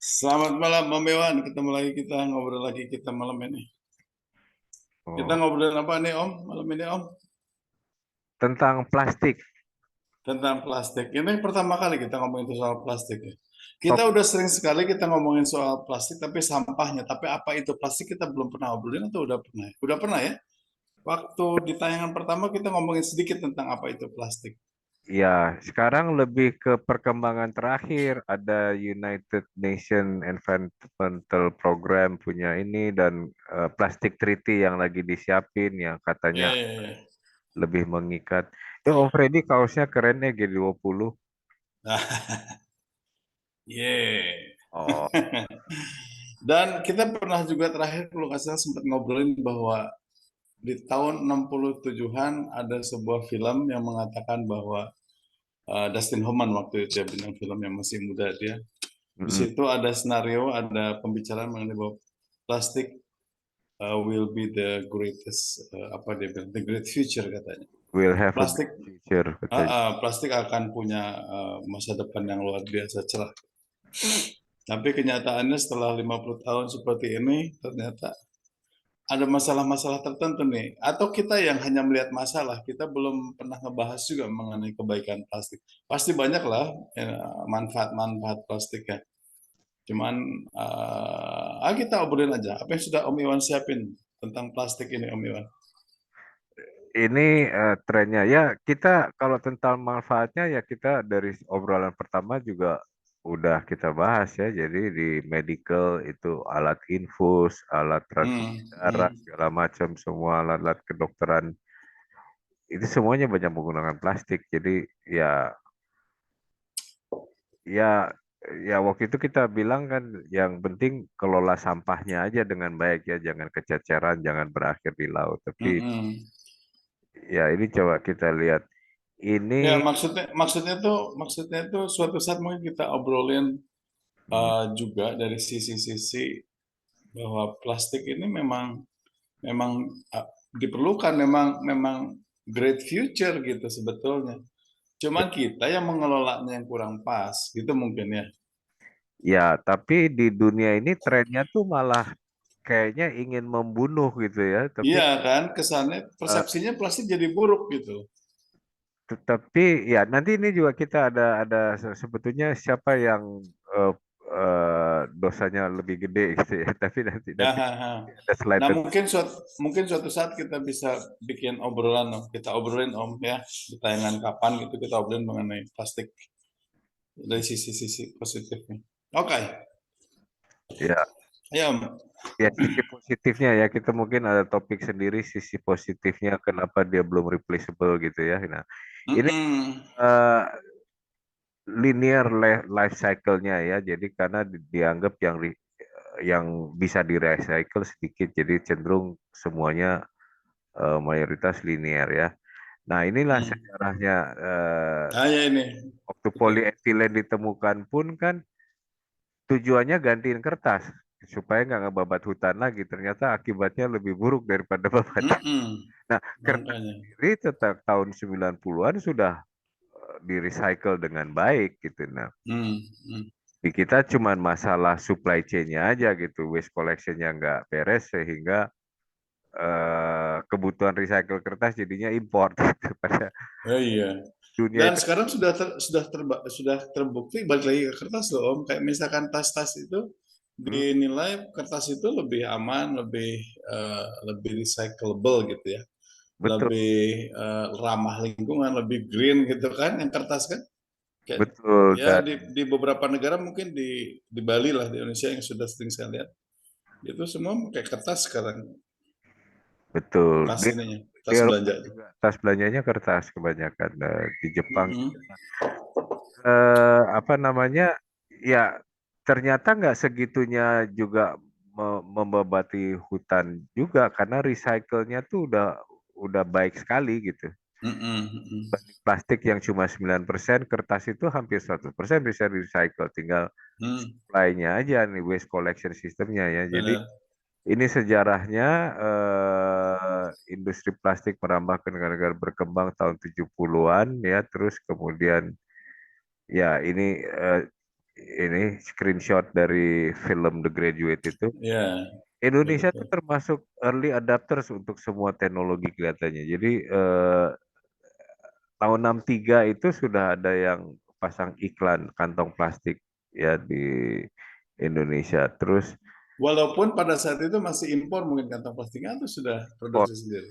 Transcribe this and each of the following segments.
Selamat malam Om Iwan, ketemu lagi kita ngobrol lagi kita malam ini. Kita Oh, ngobrolin apa nih Om malam ini Om? tentang plastik. Tentang plastik. Ini pertama kali kita ngomongin soal plastik ya. Kita Top, udah sering sekali kita ngomongin soal plastik tapi sampahnya, tapi apa itu plastik kita belum pernah ngobrolin atau udah pernah? Udah pernah ya? Waktu di tayangan pertama kita ngomongin sedikit tentang apa itu plastik. ya, sekarang lebih ke perkembangan terakhir. Ada United Nation Environmental Program punya ini dan Plastic Treaty yang lagi disiapin yang Ya, katanya ya, ya. lebih mengikat. Om Freddy kaosnya keren ya G20. Yeah. Oh, Dan kita pernah juga terakhir kalau nggak salah sempat ngobrolin bahwa di tahun 67-an ada sebuah film yang mengatakan bahwa Dustin Hoffman waktu itu ya bintang film yang masih muda dia. Di mm-mm. situ ada senario, ada pembicaraan mengenai bahwa plastik will be the greatest apa dia bilang the great future katanya. We'll have a Plastik great future katanya. plastik akan punya masa depan yang luar biasa cerah. Tapi kenyataannya setelah 50 tahun seperti ini ternyata ada masalah-masalah tertentu nih. Atau kita yang hanya melihat masalah, kita belum pernah ngebahas juga mengenai kebaikan plastik. Pasti banyak lah manfaat-manfaat plastik ya. Cuman kita obrolin aja. Apa yang sudah Om Iwan siapin tentang plastik ini Om Iwan? Ini trennya ya, kita kalau tentang manfaatnya ya kita dari obrolan pertama juga udah kita bahas ya. Jadi di medical itu alat infus, alat Hmm, transfusi darah, hmm. segala macam semua alat-alat kedokteran itu semuanya banyak menggunakan plastik. Jadi ya ya ya waktu itu kita bilang kan yang penting kelola sampahnya aja dengan baik ya, jangan kececeran, jangan berakhir di laut. Tapi Mm-mm. ya ini coba kita lihat ini. Ya maksudnya tuh suatu saat mungkin kita obrolin Hmm. juga dari sisi-sisi bahwa plastik ini memang memang uh, diperlukan memang memang great future gitu sebetulnya. Cuman kita yang mengelolanya yang kurang pas gitu mungkin ya. Ya, tapi di dunia ini trennya tuh malah kayaknya ingin membunuh gitu ya. Tapi Iya kan kesannya eh, persepsinya plastik jadi buruk gitu. tetapi ya nanti ini juga kita ada sebetulnya siapa yang eh, dosanya lebih gede gitu ya. Tapi nanti Ya, nanti ha, ha. ada slide Nah tentang mungkin suatu saat kita bisa bikin obrolan Om. Kita obrolin Om ya di tayangan kapan gitu kita obrolin mengenai plastik dari sisi-sisi positifnya. Oke, ya ayo Om. ya sisi positifnya ya kita mungkin ada topik sendiri sisi positifnya kenapa dia belum replaceable gitu ya. Nah ini Mm-mm. eh, linear life cycle-nya ya. Jadi karena dianggap yang bisa di-recycle sedikit, jadi cenderung semuanya mayoritas linear ya. Nah, inilah Hmm. sejarahnya Ah ya ini. waktu Betul. polietilen ditemukan pun kan tujuannya gantiin kertas supaya nggak ngebabat hutan lagi. Ternyata akibatnya lebih buruk daripada babatan. Mm-mm. Nah, kertas Makanya. sendiri tetap tahun 90-an sudah di-recycle dengan baik gitu. Nah, Hmm. Hmm. di kita cuman masalah supply chain-nya aja gitu, waste collection-nya nggak beres sehingga kebutuhan recycle kertas jadinya import gitu. Pada Oh iya. dunia Dan itu. sekarang sudah terbukti balik lagi ke kertas loh Om. Kayak misalkan tas-tas itu Hmm, dinilai kertas itu lebih aman, lebih recyclable gitu ya, betul, lebih ramah lingkungan, lebih green gitu kan, yang kertas kan. Kayak betul ya dan di beberapa negara mungkin di Bali lah di Indonesia yang sudah sering saya lihat itu semua pakai kertas sekarang betul tas di, ininya, di tas Eropa belanja. juga tas belanjanya kertas kebanyakan. Di Jepang Mm-mm. apa namanya ya ternyata nggak segitunya juga membabati hutan juga karena recycle-nya tuh udah baik sekali gitu. Mm-mm. Mm-mm. Plastik yang cuma 9%, kertas itu hampir 100% bisa recycle. Tinggal Hmm, supply-nya aja nih, waste collection systemnya ya. Jadi benar. ini sejarahnya industri plastik merambah ke negara-negara berkembang tahun 70-an ya. Terus kemudian ya ini ini screenshot dari film The Graduate itu. Ya, Indonesia itu betul. termasuk early adapters untuk semua teknologi kelihatannya. Jadi tahun 63 itu sudah ada yang pasang iklan kantong plastik ya di Indonesia. Terus Walaupun pada saat itu masih impor mungkin kantong plastiknya atau sudah oh, produksi sendiri?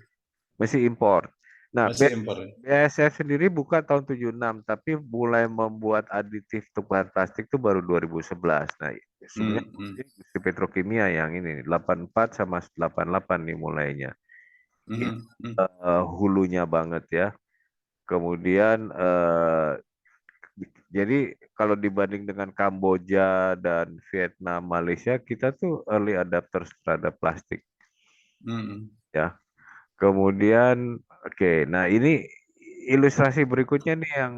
masih impor. Nah, Masih impor ya? BASF sendiri buka tahun 76, tapi mulai membuat aditif untuk bahan plastik itu baru 2011. Nah, sebenarnya Hmm. industri petrokimia yang ini 84 sama 88 nih mulainya. Itu Hmm. hulunya banget ya. Kemudian jadi kalau dibanding dengan Kamboja dan Vietnam, Malaysia, kita tuh early adapters terhadap plastik Hmm. ya. Kemudian, oke, nah ini ilustrasi berikutnya nih yang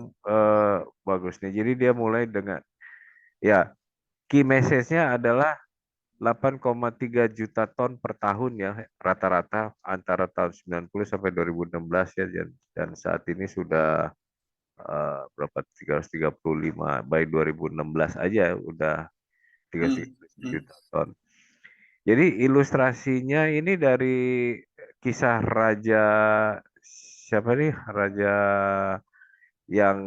bagus nih. Jadi dia mulai dengan, ya, key message-nya adalah 8,3 juta ton per tahun ya, rata-rata antara tahun 90 sampai 2016 ya, dan saat ini sudah berapa, 335, by 2016 aja udah Hmm. 3,3 Hmm. juta ton. Jadi ilustrasinya ini dari kisah raja, siapa nih? Raja yang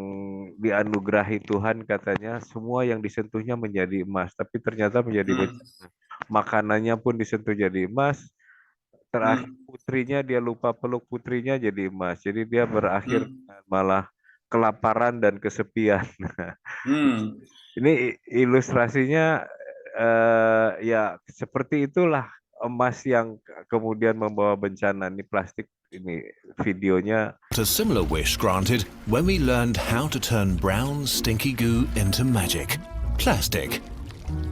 dianugerahi Tuhan, katanya semua yang disentuhnya menjadi emas, tapi ternyata menjadi Hmm. bencana. Makanannya pun disentuh jadi emas. Terakhir Hmm. putrinya, dia lupa peluk putrinya, jadi emas. Jadi dia berakhir Hmm. malah kelaparan dan kesepian. Hmm. Ini ilustrasinya ya seperti itulah emas yang kemudian membawa bencana. Ini plastik, ini videonya. A similar wish granted when we learned how to turn brown, stinky goo into magic. Plastic.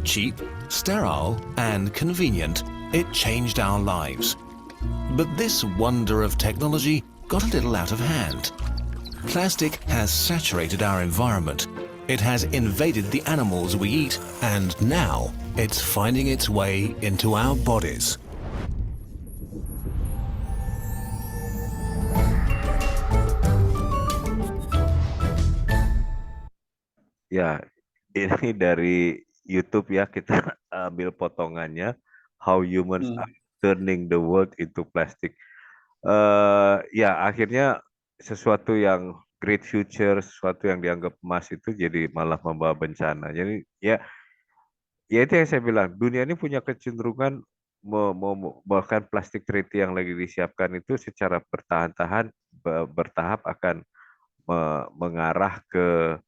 Cheap, sterile, and convenient, it changed our lives. But this wonder of technology got a little out of hand. Plastic has saturated our environment. It has invaded the animals we eat, and now it's finding its way into our bodies. Ya, ini dari YouTube ya, kita ambil potongannya, How Humans Hmm. Are Turning the World into Plastic. Ya, akhirnya sesuatu yang great future, sesuatu yang dianggap emas itu jadi malah membawa bencana. Jadi ya, ya itu yang saya bilang, dunia ini punya kecenderungan bahkan plastik treaty yang lagi disiapkan itu secara bertahap akan mengarah ke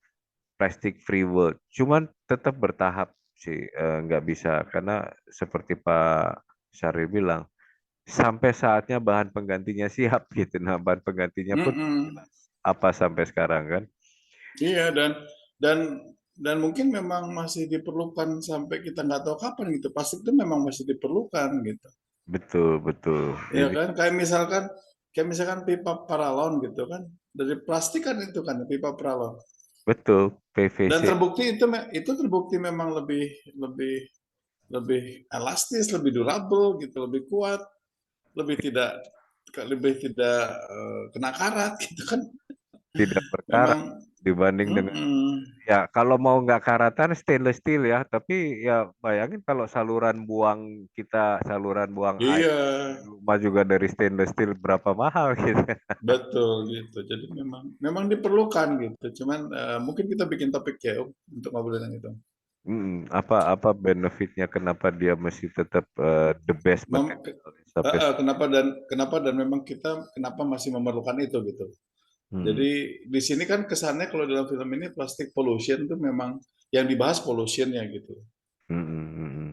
plastic free world. Cuman tetap bertahap sih, nggak bisa, karena seperti Pak Syaril bilang, sampai saatnya bahan penggantinya siap gitu. Nah, bahan penggantinya pun Hmm. apa sampai sekarang kan? Iya, dan dan mungkin memang masih diperlukan sampai kita nggak tahu kapan gitu. Plastik itu memang masih diperlukan gitu. Betul, betul. Ya Ini kan, kayak misalkan pipa paralon gitu kan, dari plastik kan itu kan pipa paralon. betul Dan PVC. terbukti itu terbukti memang lebih lebih lebih elastis, lebih durable gitu, lebih kuat, lebih tidak kena karat gitu kan. Tidak berkarat Memang. dibanding dengan, Mm-mm. ya kalau mau nggak karatan stainless steel ya, tapi ya bayangin kalau saluran buang kita, saluran buang air Iya, di rumah juga dari stainless steel, berapa mahal gitu. betul gitu. Jadi memang diperlukan gitu. Cuman mungkin kita bikin topik ya untuk ngobrolin itu. Apa benefitnya, kenapa dia mesti tetap the best Mem- material sampai kenapa dan memang kita kenapa masih memerlukan itu gitu. hmm, Jadi di sini kan kesannya kalau dalam film ini plastic pollution itu memang yang dibahas pollutionnya gitu. hmm, hmm, hmm, hmm.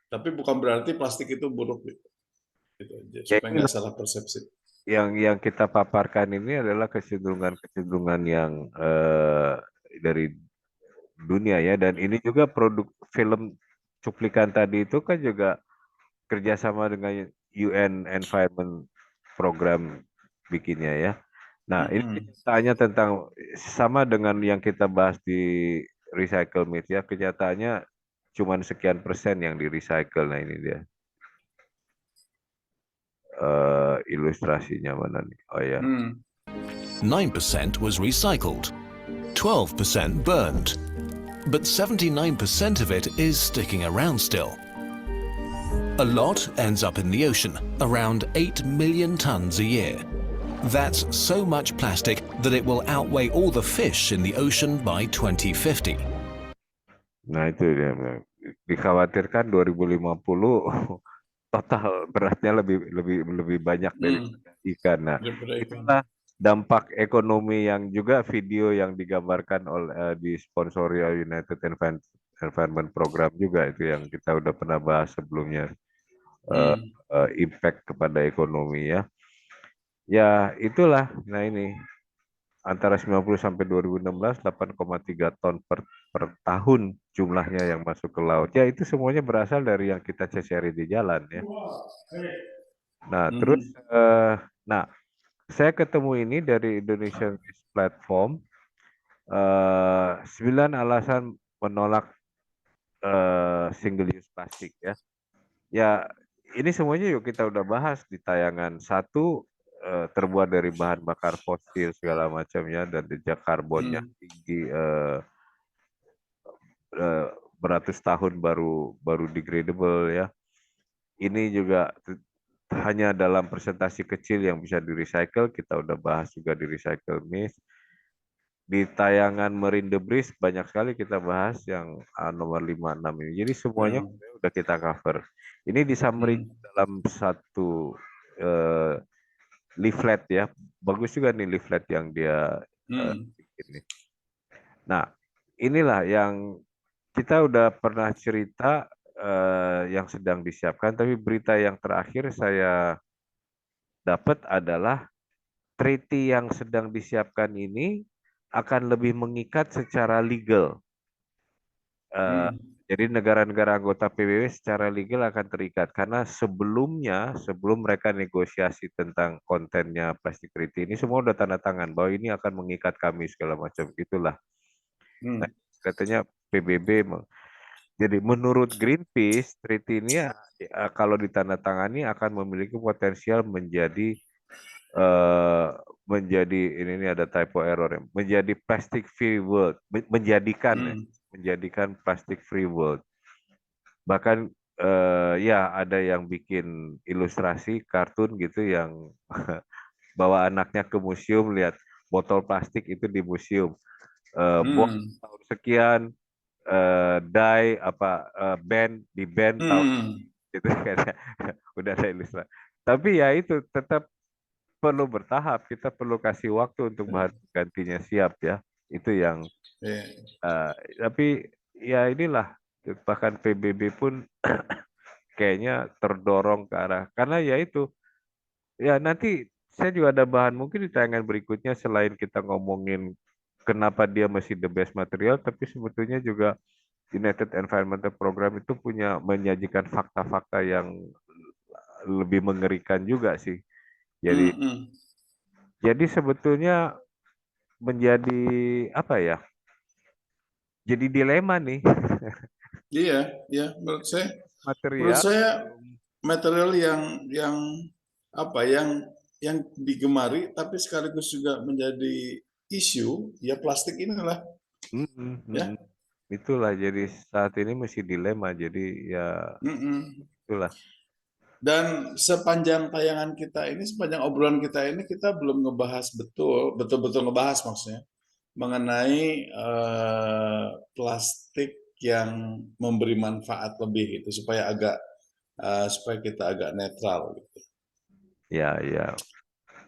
Tapi bukan berarti plastik itu buruk gitu. Ya Supaya ini nggak salah persepsi. yang kita paparkan ini adalah kecenderungan yang dari dunia ya, dan ini juga produk film cuplikan tadi itu kan juga kerjasama dengan UN Environment Program bikinnya ya. Nah, ini Mm-mm. kenyataannya tentang sama dengan yang kita bahas di recycle media, kenyataannya cuma sekian persen yang di recycle. Nah, ini dia ilustrasinya mana nih? Oh ya, Hmm. 9% was recycled, 12% burned, but 79% of it is sticking around still. A lot ends up in the ocean, around 8 million tons a year. That's so much plastic that it will outweigh all the fish in the ocean by 2050. Nah itu dia, dikhawatirkan 2050 total beratnya lebih banyak dari Hmm, ikan. Nah, daripada ikan. itulah dampak ekonomi yang juga video yang digambarkan disponsori oleh United Environment Program juga itu yang kita udah pernah bahas sebelumnya. Hmm, Impact kepada ekonomi ya. Ya, itulah. Nah, ini antara 90 sampai 2016 8,3 ton per tahun jumlahnya yang masuk ke laut. Ya, itu semuanya berasal dari yang kita ceceri di jalan ya. Nah, terus mhm, nah, saya ketemu ini dari Indonesian Waste Platform 9 alasan menolak single use plastik ya. Ya, ini semuanya yuk kita udah bahas di tayangan. Satu, terbuat dari bahan bakar fosil segala macamnya dan jejak karbonnya hmm, tinggi, beratus tahun baru degradable ya. Ini juga hanya dalam presentasi kecil yang bisa di recycle. Kita udah bahas juga di recycle mist. Di tayangan Marine Debris banyak sekali kita bahas yang nomor 56 ini. Jadi semuanya hmm, udah kita cover. Ini di summary hmm, dalam satu leaflet ya. Bagus juga nih leaflet yang dia hmm, bikin nih. Nah, inilah yang kita udah pernah cerita yang sedang disiapkan, tapi berita yang terakhir saya dapat adalah treaty yang sedang disiapkan ini akan lebih mengikat secara legal. hmm, Jadi negara-negara anggota PBB secara legal akan terikat karena sebelum mereka negosiasi tentang kontennya plastik treaty ini semua udah tanda tangan bahwa ini akan mengikat kami segala macam itulah. Nah, hmm, katanya PBB jadi menurut Greenpeace treaty ini kalau ditandatangani akan memiliki potensial eh, ini ada typo error ya, menjadi plastic free world, hmm, menjadikan plastic free world. Bahkan ya ada yang bikin ilustrasi kartun gitu yang bawa anaknya ke museum lihat botol plastik itu di museum. Bom hmm, tahun sekian, die band di band tahun hmm, itu kan udah ada ilustrasi. Tapi ya itu tetap perlu bertahap. Kita perlu kasih waktu untuk bahan gantinya siap ya. Itu yang yeah, eh, tapi ya inilah bahkan PBB pun kayaknya terdorong ke arah karena ya itu ya nanti saya juga ada bahan mungkin di tayangan berikutnya selain kita ngomongin kenapa dia masih the best material tapi sebetulnya juga United Environmental Program itu punya menyajikan fakta-fakta yang lebih mengerikan juga sih. hmm, Jadi hmm. sebetulnya menjadi apa ya? Jadi dilema nih Iya, iya, menurut material saya belum material yang apa yang digemari tapi sekaligus juga menjadi isu ya plastik inilah mm, mm, ya. mm. Itulah jadi saat ini masih dilema jadi ya Mm-mm. itulah. Dan sepanjang tayangan kita ini, sepanjang obrolan kita ini, kita belum ngebahas betul-betul ngebahas maksudnya mengenai plastik yang memberi manfaat lebih gitu supaya kita agak netral gitu. Ya, ya,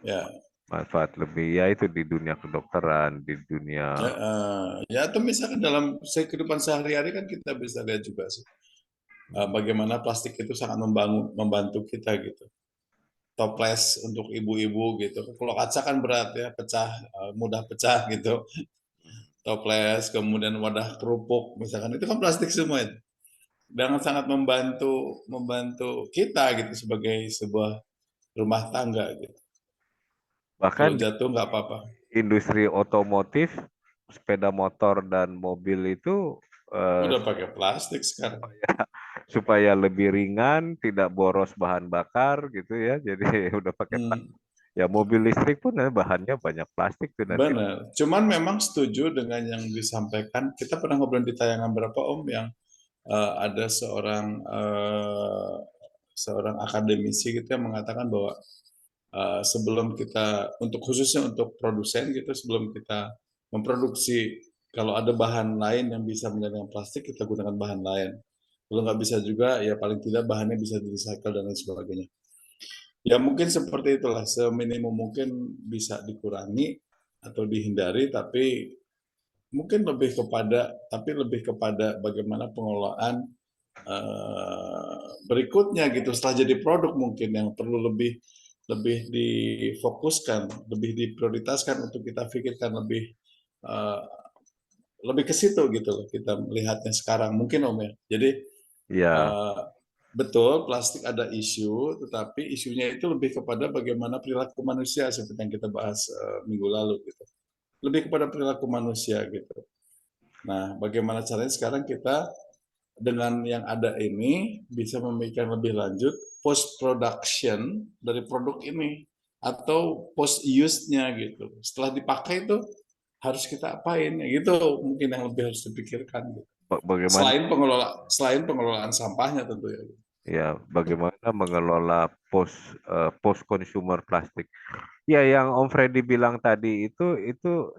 Ya, manfaat lebih ya itu di dunia kedokteran, di dunia ya, ya atau misalkan dalam kehidupan sehari-hari kan kita bisa lihat juga sih bagaimana plastik itu sangat membantu kita gitu. Toples untuk ibu-ibu gitu. Kalau kaca kan berat ya, pecah, mudah pecah gitu. Toples, kemudian wadah kerupuk, misalkan itu kan plastik semua itu. Dan sangat membantu membantu kita gitu sebagai sebuah rumah tangga gitu. Kalau bahkan di jatuh nggak apa-apa. industri otomotif, sepeda motor dan mobil itu eh, Udah pakai plastik sekarang. supaya lebih ringan, tidak boros bahan bakar gitu ya. Jadi udah pakai Hmm. Ya mobil listrik pun bahannya banyak plastik tuh nanti. Benar. Cuman memang setuju dengan yang disampaikan. Kita pernah ngobrol di tayangan berapa Om yang ada seorang akademisi gitu yang mengatakan bahwa sebelum kita khususnya untuk produsen gitu sebelum kita memproduksi kalau ada bahan lain yang bisa menjadikan plastik kita gunakan bahan lain. Kalau nggak bisa juga ya paling tidak bahannya bisa di-recycle dan lain sebagainya. Ya mungkin seperti itulah seminimum mungkin bisa dikurangi atau dihindari mungkin lebih kepada bagaimana pengelolaan berikutnya gitu setelah jadi produk mungkin yang perlu lebih difokuskan, lebih diprioritaskan untuk kita pikirkan eh, lebih ke situ gitu loh kita melihatnya sekarang mungkin Om ya. Jadi Ya, betul plastik ada isu, tetapi isunya itu lebih kepada bagaimana perilaku manusia seperti yang kita bahas minggu lalu gitu. Lebih kepada perilaku manusia gitu. Nah, bagaimana caranya sekarang kita dengan yang ada ini bisa memikirkan lebih lanjut post production dari produk ini atau post use-nya gitu. Setelah dipakai itu harus kita apain ya gitu mungkin yang lebih harus dipikirkan gitu. bagaimana Selain pengelolaan sampahnya tentu ya. bagaimana mengelola post consumer plastik. Ya, yang Om Freddy bilang tadi itu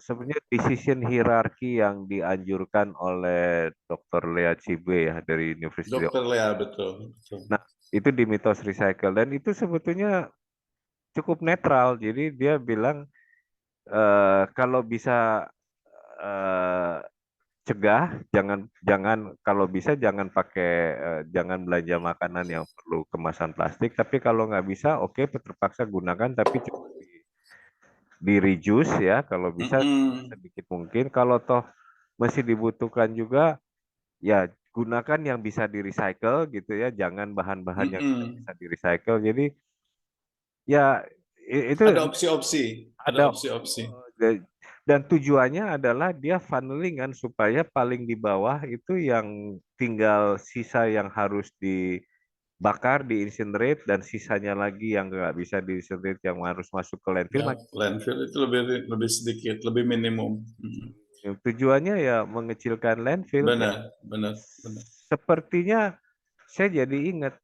sebenarnya decision hierarki yang dianjurkan oleh Dr. Lea Cibe ya dari University of. Dokter Lea betul, betul. Nah, itu di mitos recycle dan itu sebetulnya cukup netral. Jadi dia bilang kalau bisa eh, cegah, jangan jangan kalau bisa jangan belanja makanan yang perlu kemasan plastik. Tapi kalau nggak bisa, oke, terpaksa gunakan, tapi coba di reduce ya, kalau bisa Mm-mm. sedikit mungkin. Kalau toh masih dibutuhkan juga, ya gunakan yang bisa di recycle gitu ya, jangan bahan-bahan yang tidak Mm-mm. bisa di recycle. Jadi ya itu Ada opsi-opsi, ada ada opsi-opsi. dan tujuannya adalah dia funneling kan supaya paling di bawah itu yang tinggal sisa yang harus dibakar, di-incinerate dan sisanya lagi yang nggak bisa di-incinerate yang harus masuk ke landfill. Ya, landfill itu lebih sedikit, lebih minimum. Mm. Tujuannya ya mengecilkan landfill. Ya, Benar, benar, benar. sepertinya saya jadi ingat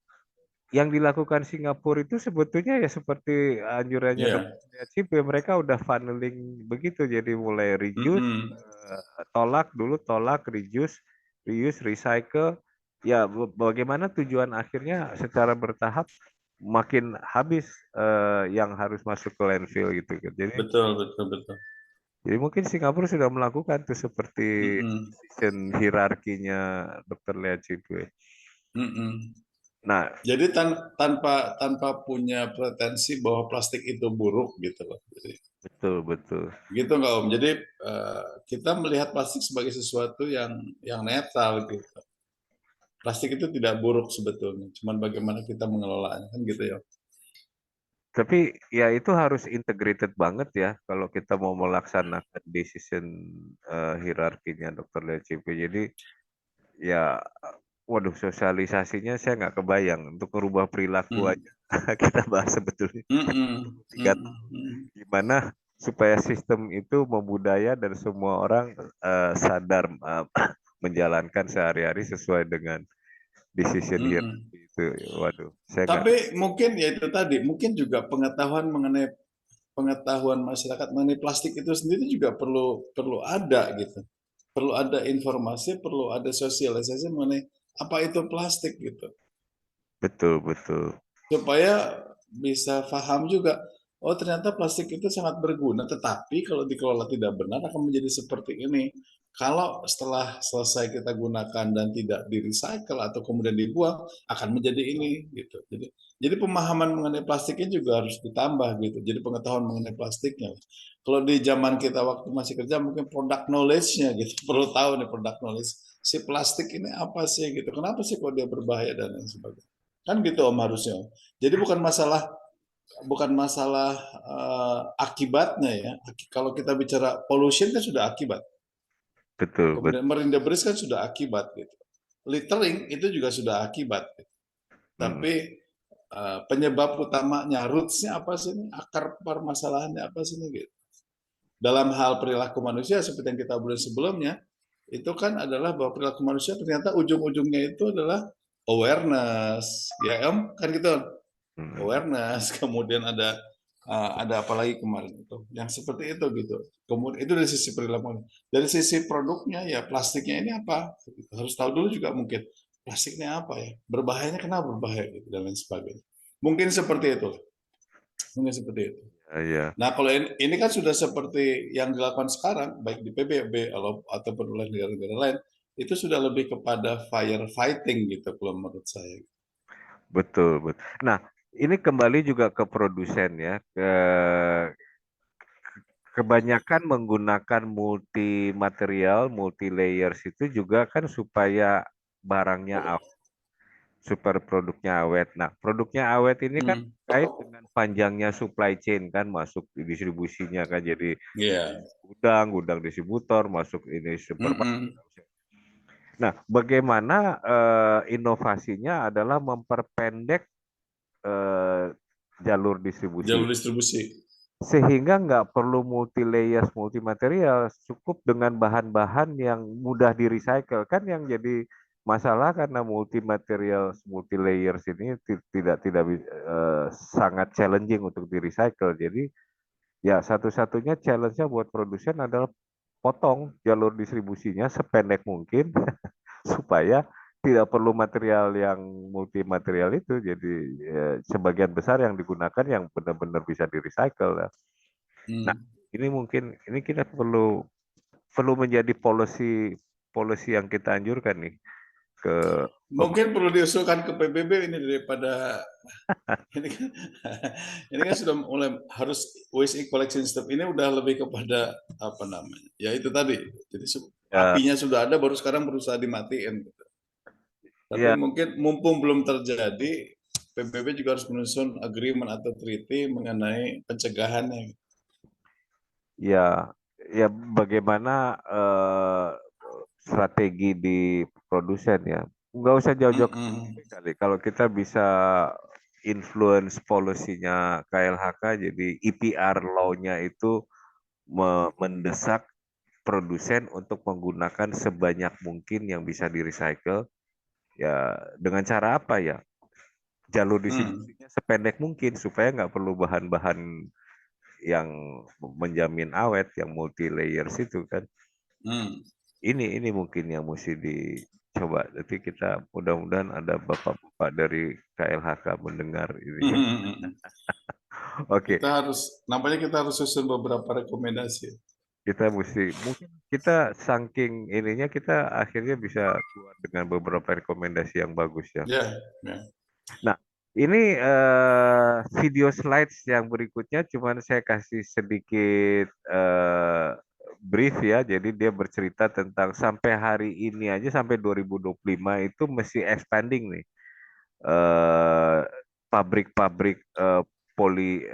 yang dilakukan Singapura itu sebetulnya ya seperti anjurannya Iya. Dr. Cipe, mereka udah funneling begitu, jadi mulai reduce, Mm-mm. tolak, reduce, reuse, recycle. Ya, bagaimana tujuan akhirnya secara bertahap makin habis yang harus masuk ke landfill gitu kan. Betul, betul, betul. Jadi mungkin Singapura sudah melakukan tuh seperti Mm-mm. decision hierarkinya Dr. Lea Cipe. Mm-mm. Nah, Jadi tanpa punya pretensi bahwa plastik itu buruk gitu loh. Jadi, betul betul. gitu nggak Om? Jadi kita melihat plastik sebagai sesuatu yang netral gitu. Plastik itu tidak buruk sebetulnya, cuman bagaimana kita mengelolanya kan gitu ya. Tapi ya itu harus integrated banget ya kalau kita mau melaksanakan decision hierarkinya Dr. Lea Cipe. Jadi ya, waduh, sosialisasinya saya nggak kebayang untuk merubah perilaku Hmm. aja. Kita bahas sebetulnya Mm-mm. 3 tahun. Mm-mm. Gimana supaya sistem itu membudaya dan semua orang sadar menjalankan sehari-hari sesuai dengan decision Mm-mm. hierarchy itu. Waduh, saya nggak. Tapi mungkin ya itu tadi, mungkin juga pengetahuan masyarakat mengenai plastik itu sendiri juga perlu perlu ada gitu. Perlu ada informasi, perlu ada sosialisasi mengenai apa itu plastik gitu. Betul betul. Supaya bisa paham juga, oh ternyata plastik itu sangat berguna, tetapi kalau dikelola tidak benar akan menjadi seperti ini. Kalau setelah selesai kita gunakan dan tidak di-recycle atau kemudian dibuang, akan menjadi ini gitu. Jadi pemahaman mengenai plastiknya juga harus ditambah gitu. Jadi pengetahuan mengenai plastiknya. Kalau di zaman kita waktu masih kerja mungkin product knowledge-nya gitu. Perlu tahu nih product knowledge. Si plastik ini apa sih gitu. Kenapa sih kok dia berbahaya dan lain sebagainya. Kan gitu Om harusnya. Jadi bukan masalah akibatnya ya. Kalau kita bicara pollution kan sudah akibat. Betul betul. Kemudian marine debris kan sudah akibat gitu. Littering itu juga sudah akibat. Gitu. Hmm. Tapi penyebab utamanya, roots-nya apa sih ini, akar permasalahannya apa sih ini gitu. Dalam hal perilaku manusia seperti yang kita obrolin sebelumnya, itu kan adalah bahwa perilaku manusia ternyata ujung-ujungnya itu adalah awareness, ya Om, kan gitu. Awareness, kemudian ada apa lagi kemarin itu, yang seperti itu gitu. Kemudian itu dari sisi perilaku. Dari sisi produknya ya plastiknya ini apa? Gitu. Harus tahu dulu juga mungkin plastiknya apa ya, berbahayanya kenapa berbahaya gitu, dan lain sebagainya. Mungkin seperti itu, mungkin seperti itu. Iya. Nah kalau ini kan sudah seperti yang dilakukan sekarang, baik di PBB ataupun oleh negara-negara lain, itu sudah lebih kepada firefighting gitu kalau menurut saya. Betul, betul. Nah, ini kembali juga ke produsen ya. Kebanyakan menggunakan multi material, multi layers itu juga kan supaya barangnya awet, super produknya awet. Nah, produknya awet ini kan Hmm, terkait dengan panjangnya supply chain kan, masuk di distribusinya kan, jadi iya. gudang, gudang distributor, masuk ini supermarket. Mm-mm. Nah, bagaimana inovasinya adalah memperpendek eh, jalur distribusi Jalur distribusi. sehingga nggak perlu multi layers, multi material, cukup dengan bahan-bahan yang mudah di recycle kan yang jadi masalah karena multi materials, multi layers ini sangat challenging untuk di recycle. Jadi ya satu-satunya challenge-nya buat produsen adalah potong jalur distribusinya sependek mungkin supaya tidak perlu material yang multi material itu, jadi sebagian besar yang digunakan yang benar-benar bisa di recycle. Nah, Hmm. ini mungkin ini kita perlu perlu menjadi policy policy yang kita anjurkan nih ke Mungkin perlu diusulkan ke PBB ini daripada ini kan, ini kan sudah mulai harus waste collection step ini udah lebih kepada apa namanya? Ya itu tadi. Jadi ya, apinya sudah ada baru sekarang berusaha dimatiin gitu. Tapi ya, mungkin mumpung belum terjadi, PBB juga harus menyusun agreement atau treaty mengenai pencegahannya. ya, ya bagaimana strategi di produsen ya. Nggak usah jauh-jauh ke PBB Mm-mm. kali. Kalau kita bisa influence policy-nya KLHK, jadi EPR law-nya itu mendesak produsen untuk menggunakan sebanyak mungkin yang bisa di recycle. Ya, dengan cara apa ya? Jalur Hmm. distribusinya sependek mungkin supaya nggak perlu bahan-bahan yang menjamin awet, yang multi layers itu kan. Hmm. Ini mungkin yang mesti dicoba. Jadi kita mudah-mudahan ada bapak-bapak dari KLHK mendengar ini ya. Hmm. Oke, Nampaknya kita harus susun beberapa rekomendasi. kita mesti mungkin kita saking ininya kita akhirnya bisa keluar dengan beberapa rekomendasi yang bagus ya. Ya, ya. Nah, ini video slides yang berikutnya cuman saya kasih sedikit brief ya. Jadi dia bercerita tentang sampai hari ini aja sampai 2025 itu masih expanding nih. eh Pabrik-pabrik poli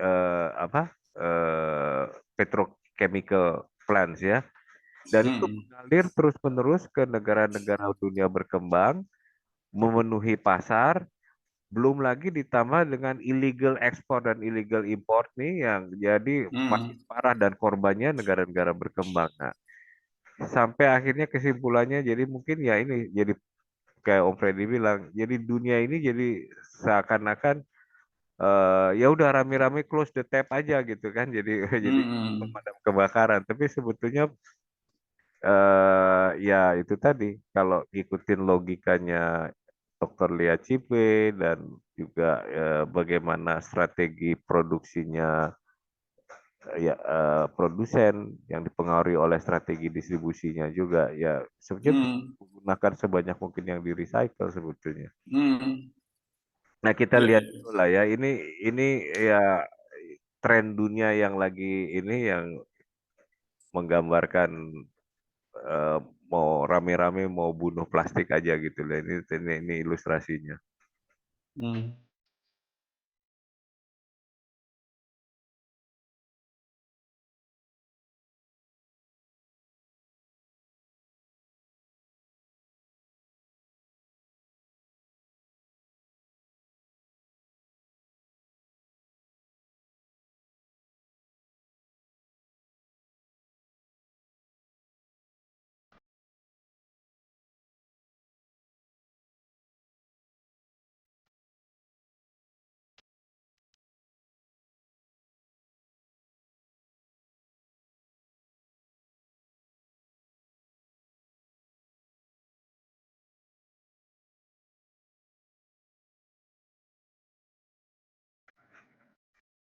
apa petrochemical plants ya. Dan itu Hmm. mengalir terus-menerus ke negara-negara dunia berkembang, memenuhi pasar, belum lagi ditambah dengan illegal export dan illegal import nih yang jadi makin Hmm. parah dan korbannya negara-negara berkembang. Nah, sampai akhirnya kesimpulannya jadi mungkin ya ini jadi kayak Om Freddy bilang, jadi dunia ini jadi seakan-akan ya udah rame-rame close the tap aja gitu kan, jadi jadi Hmm. pemadam kebakaran. Tapi sebetulnya ya itu tadi kalau ikutin logikanya Dr. Lia Cipe dan juga bagaimana strategi produksinya ya produsen yang dipengaruhi oleh strategi distribusinya juga ya sebenarnya bisa Hmm. menggunakan sebanyak mungkin yang di recycle sebetulnya. Hmm. Nah kita Ya, lihat ya. dulu lah ya ini ya tren dunia yang lagi ini yang menggambarkan eh, mau rame-rame mau bunuh plastik aja gitu lah ini ilustrasinya. Hmm.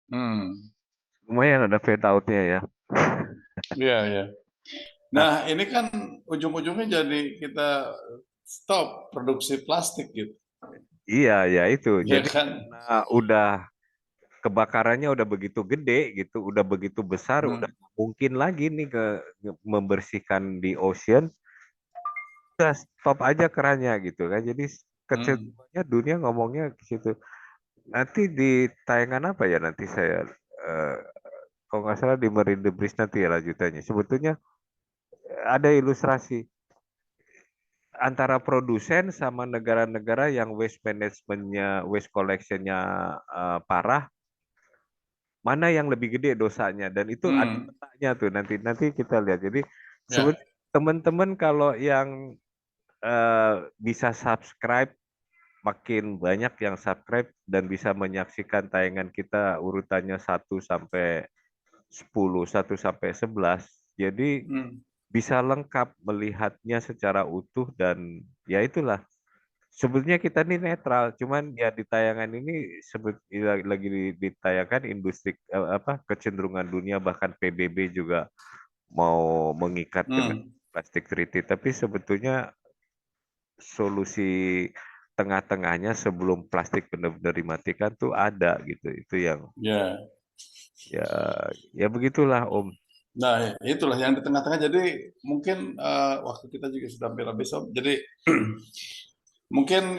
Hmm. Lumayan ada fade out-nya ya. Iya, iya. Nah, Nah, ini kan ujung-ujungnya jadi kita stop produksi plastik gitu, iya ya itu. ya Jadi kan? karena udah kebakarannya udah begitu gede gitu, udah begitu besar, udah Hmm. nggak mungkin lagi nih membersihkan di ocean, udah stop aja kerannya gitu kan. Jadi Hmm. kecenderungannya dunia ngomongnya ke situ. Nanti di tayangan apa ya nanti saya eh, kalau nggak salah di Marine the Bridge nanti ya lanjutannya. Sebetulnya ada ilustrasi antara produsen sama negara-negara yang waste managementnya, waste collectionnya parah, mana yang lebih gede dosanya dan itu ada Hmm. petanya tuh nanti nanti kita lihat. Jadi Ya, sebetulnya teman-teman kalau yang bisa subscribe makin banyak yang subscribe dan bisa menyaksikan tayangan kita urutannya 1 sampai 10, 1 sampai 11. Jadi hmm. bisa lengkap melihatnya secara utuh dan ya itulah. Sebetulnya kita ini netral, cuman ya di tayangan ini lagi ditayangkan industri apa kecenderungan dunia bahkan PBB juga mau mengikat dengan Hmm. plastik treaty, tapi sebetulnya solusi tengah-tengahnya sebelum plastik benar-benar dimatikan tuh ada gitu. Itu yang Ya. ya ya begitulah Om. Nah, itulah yang di tengah-tengah. Jadi mungkin waktu kita juga sudah hampir habis, Om. Jadi mungkin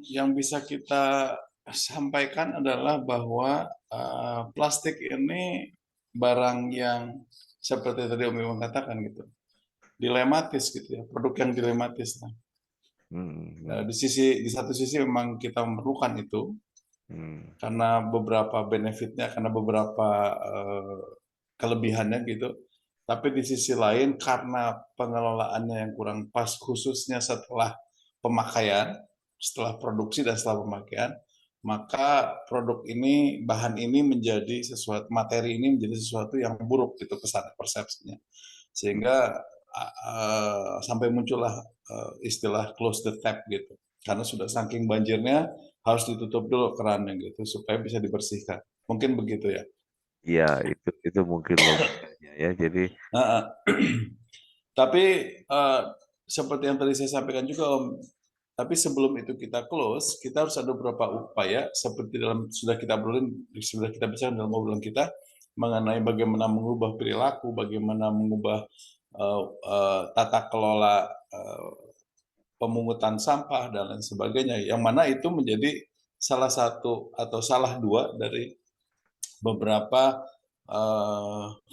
yang bisa kita sampaikan adalah bahwa plastik ini barang yang seperti tadi Om Iwan katakan gitu, dilematis gitu ya, produk yang dilematis. Nah, Hmm, di satu sisi memang kita memerlukan itu hmm, karena beberapa benefitnya, karena beberapa kelebihannya gitu. Tapi di sisi lain karena pengelolaannya yang kurang pas, khususnya setelah pemakaian, setelah produksi dan setelah pemakaian, maka produk ini, bahan ini menjadi sesuatu, materi ini menjadi sesuatu yang buruk gitu kesan persepsinya. Sehingga sampai muncullah istilah close the tap gitu. Karena sudah saking banjirnya harus ditutup dulu kerannya gitu supaya bisa dibersihkan. Mungkin begitu ya. ya itu mungkin logikanya ya. Jadi Nah, tapi eh, seperti yang tadi saya sampaikan juga Om, tapi sebelum itu kita close, kita harus ada beberapa upaya seperti dalam sudah kita bicara dalam obrolan kita mengenai bagaimana mengubah perilaku, bagaimana mengubah tata kelola pemungutan sampah dan lain sebagainya. Yang mana itu menjadi salah satu atau salah dua dari beberapa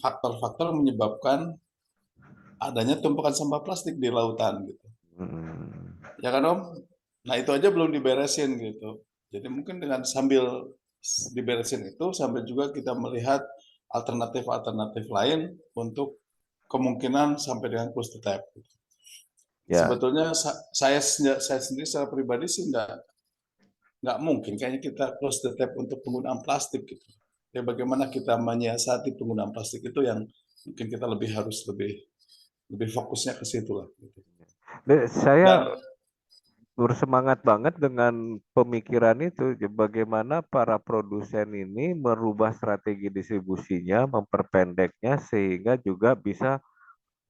faktor-faktor menyebabkan adanya tumpukan sampah plastik di lautan gitu. hmm, Ya kan Om? Nah itu aja belum diberesin gitu. Jadi mungkin dengan sambil diberesin itu sambil juga kita melihat alternatif-alternatif lain untuk kemungkinan sampai dengan close to tap. ya Sebetulnya saya sendiri secara pribadi sih nggak mungkin kayaknya kita close the tap untuk penggunaan plastik gitu. Ya bagaimana kita menyiasati penggunaan plastik itu yang mungkin kita harus lebih lebih fokusnya ke situ lah. Gitu. saya Dan bersemangat banget dengan pemikiran itu. Bagaimana para produsen ini merubah strategi distribusinya, memperpendeknya sehingga juga bisa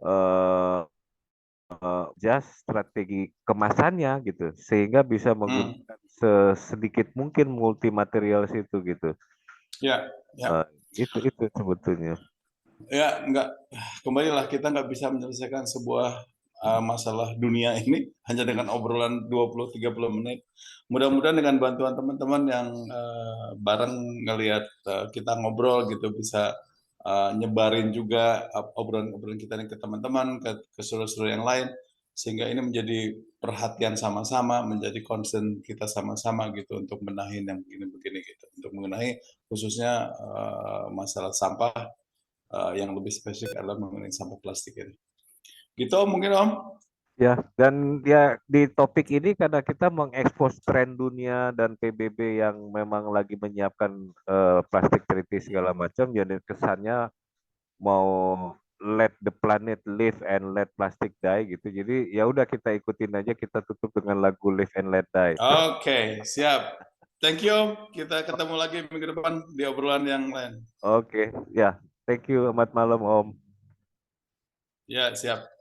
eh, just strategi kemasannya gitu, sehingga bisa hmm, menggunakan sedikit mungkin multi materials itu gitu. ya ya Eh, itu sebetulnya. ya nggak kembalilah kita nggak bisa menyelesaikan sebuah masalah dunia ini hanya dengan obrolan 20-30 menit. Mudah-mudahan dengan bantuan teman-teman yang bareng ngelihat kita ngobrol gitu bisa nyebarin juga obrolan-obrolan kita ini ke teman-teman, ke saudara-saudara yang lain sehingga ini menjadi perhatian sama-sama, menjadi concern kita sama-sama gitu untuk benahin yang begini-begini gitu, untuk mengenai khususnya masalah sampah yang lebih spesifik adalah mengenai sampah plastik ini. Gitu Om, mungkin Om. Ya, dan ya di topik ini karena kita mengekspos tren dunia dan PBB yang memang lagi menyiapkan plastik treaty segala macam, jadi kesannya mau let the planet live and let plastic die gitu. Jadi ya udah kita ikutin aja, kita tutup dengan lagu Live and Let Die. Oke, siap. Thank you Om. Kita ketemu lagi minggu depan di obrolan yang lain. Oke, ya. Thank you. Selamat malam, Om. Ya, siap.